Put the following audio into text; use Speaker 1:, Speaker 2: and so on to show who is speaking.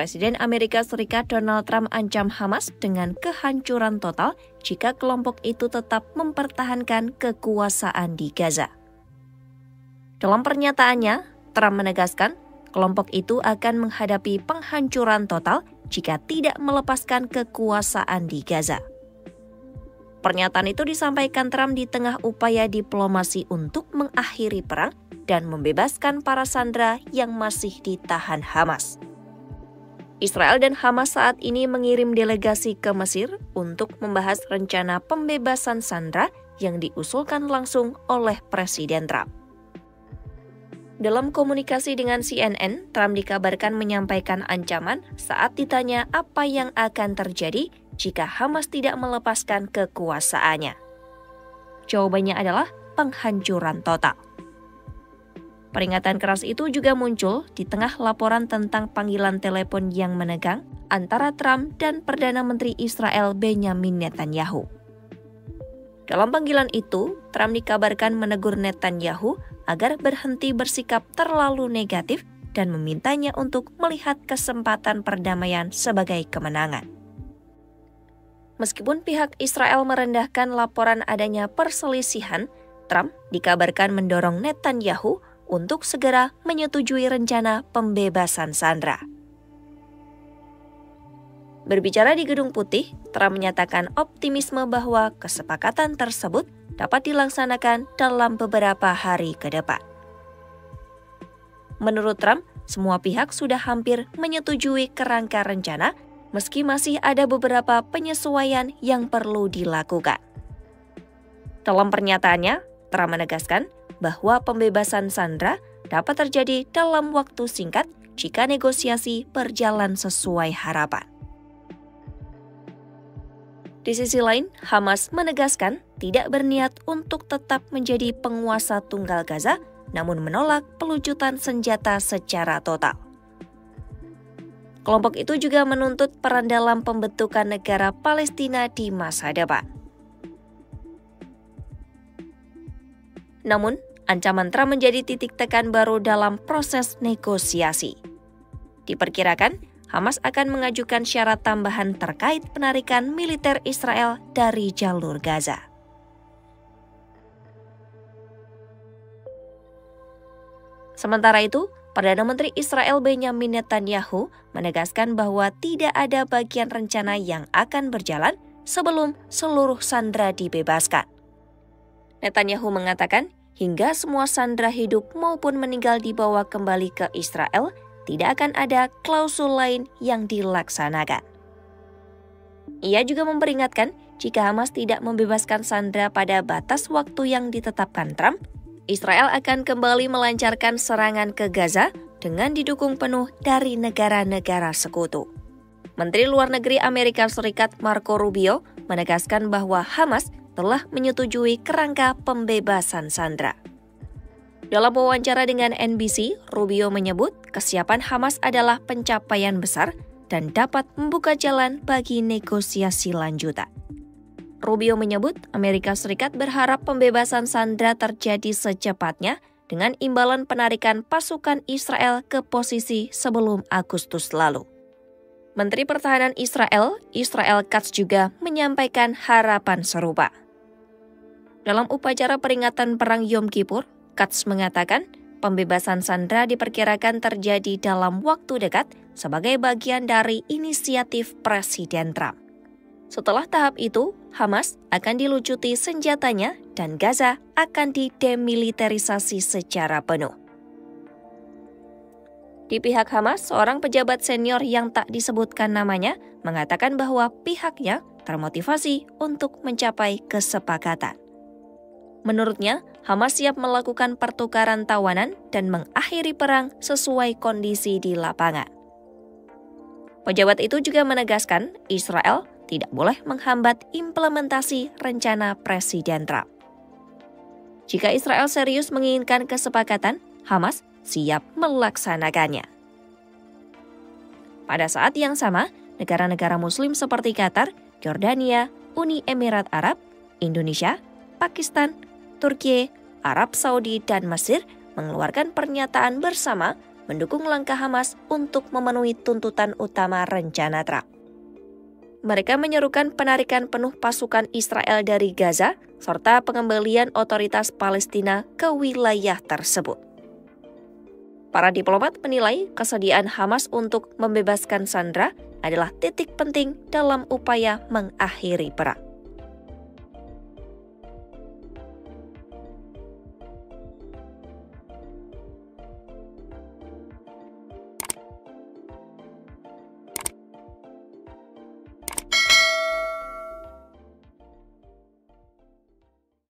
Speaker 1: Presiden Amerika Serikat Donald Trump ancam Hamas dengan kehancuran total jika kelompok itu tetap mempertahankan kekuasaan di Gaza. Dalam pernyataannya, Trump menegaskan kelompok itu akan menghadapi penghancuran total jika tidak melepaskan kekuasaan di Gaza. Pernyataan itu disampaikan Trump di tengah upaya diplomasi untuk mengakhiri perang dan membebaskan para sandera yang masih ditahan Hamas. Israel dan Hamas saat ini mengirim delegasi ke Mesir untuk membahas rencana pembebasan sandera yang diusulkan langsung oleh Presiden Trump. Dalam komunikasi dengan CNN, Trump dikabarkan menyampaikan ancaman saat ditanya apa yang akan terjadi jika Hamas tidak melepaskan kekuasaannya. Jawabannya adalah penghancuran total. Peringatan keras itu juga muncul di tengah laporan tentang panggilan telepon yang menegang antara Trump dan Perdana Menteri Israel Benjamin Netanyahu. Dalam panggilan itu, Trump dikabarkan menegur Netanyahu agar berhenti bersikap terlalu negatif dan memintanya untuk melihat kesempatan perdamaian sebagai kemenangan. Meskipun pihak Israel merendahkan laporan adanya perselisihan, Trump dikabarkan mendorong Netanyahu untuk segera menyetujui rencana pembebasan sandera. Berbicara di Gedung Putih, Trump menyatakan optimisme bahwa kesepakatan tersebut dapat dilaksanakan dalam beberapa hari ke depan. Menurut Trump, semua pihak sudah hampir menyetujui kerangka rencana, meski masih ada beberapa penyesuaian yang perlu dilakukan. Dalam pernyataannya, Trump menegaskan bahwa pembebasan sandera dapat terjadi dalam waktu singkat jika negosiasi berjalan sesuai harapan. Di sisi lain, Hamas menegaskan tidak berniat untuk tetap menjadi penguasa tunggal Gaza, namun menolak pelucutan senjata secara total. Kelompok itu juga menuntut peran dalam pembentukan negara Palestina di masa depan. Namun, ancaman Trump menjadi titik tekan baru dalam proses negosiasi. Diperkirakan, Hamas akan mengajukan syarat tambahan terkait penarikan militer Israel dari jalur Gaza. Sementara itu, Perdana Menteri Israel Benjamin Netanyahu menegaskan bahwa tidak ada bagian rencana yang akan berjalan sebelum seluruh sandera dibebaskan. Netanyahu mengatakan, hingga semua sandera hidup maupun meninggal dibawa kembali ke Israel, tidak akan ada klausul lain yang dilaksanakan. Ia juga memperingatkan, jika Hamas tidak membebaskan sandera pada batas waktu yang ditetapkan Trump, Israel akan kembali melancarkan serangan ke Gaza dengan didukung penuh dari negara-negara sekutu. Menteri Luar Negeri Amerika Serikat Marco Rubio menegaskan bahwa Hamas telah menyetujui kerangka pembebasan sandera. Dalam wawancara dengan NBC, Rubio menyebut kesiapan Hamas adalah pencapaian besar dan dapat membuka jalan bagi negosiasi lanjutan. Rubio menyebut Amerika Serikat berharap pembebasan sandera terjadi secepatnya dengan imbalan penarikan pasukan Israel ke posisi sebelum Agustus lalu. Menteri Pertahanan Israel, Israel Katz juga menyampaikan harapan serupa. Dalam upacara peringatan Perang Yom Kippur, Katz mengatakan pembebasan sandera diperkirakan terjadi dalam waktu dekat sebagai bagian dari inisiatif Presiden Trump. Setelah tahap itu, Hamas akan dilucuti senjatanya dan Gaza akan didemilitarisasi secara penuh. Di pihak Hamas, seorang pejabat senior yang tak disebutkan namanya mengatakan bahwa pihaknya termotivasi untuk mencapai kesepakatan. Menurutnya, Hamas siap melakukan pertukaran tawanan dan mengakhiri perang sesuai kondisi di lapangan. Pejabat itu juga menegaskan Israel tidak boleh menghambat implementasi rencana Presiden Trump. Jika Israel serius menginginkan kesepakatan, Hamas siap melaksanakannya. Pada saat yang sama, negara-negara Muslim seperti Qatar, Yordania, Uni Emirat Arab, Indonesia, Pakistan, Turki, Arab Saudi, dan Mesir mengeluarkan pernyataan bersama mendukung langkah Hamas untuk memenuhi tuntutan utama rencana Trump. Mereka menyerukan penarikan penuh pasukan Israel dari Gaza serta pengembalian otoritas Palestina ke wilayah tersebut. Para diplomat menilai kesediaan Hamas untuk membebaskan sandera adalah titik penting dalam upaya mengakhiri perang.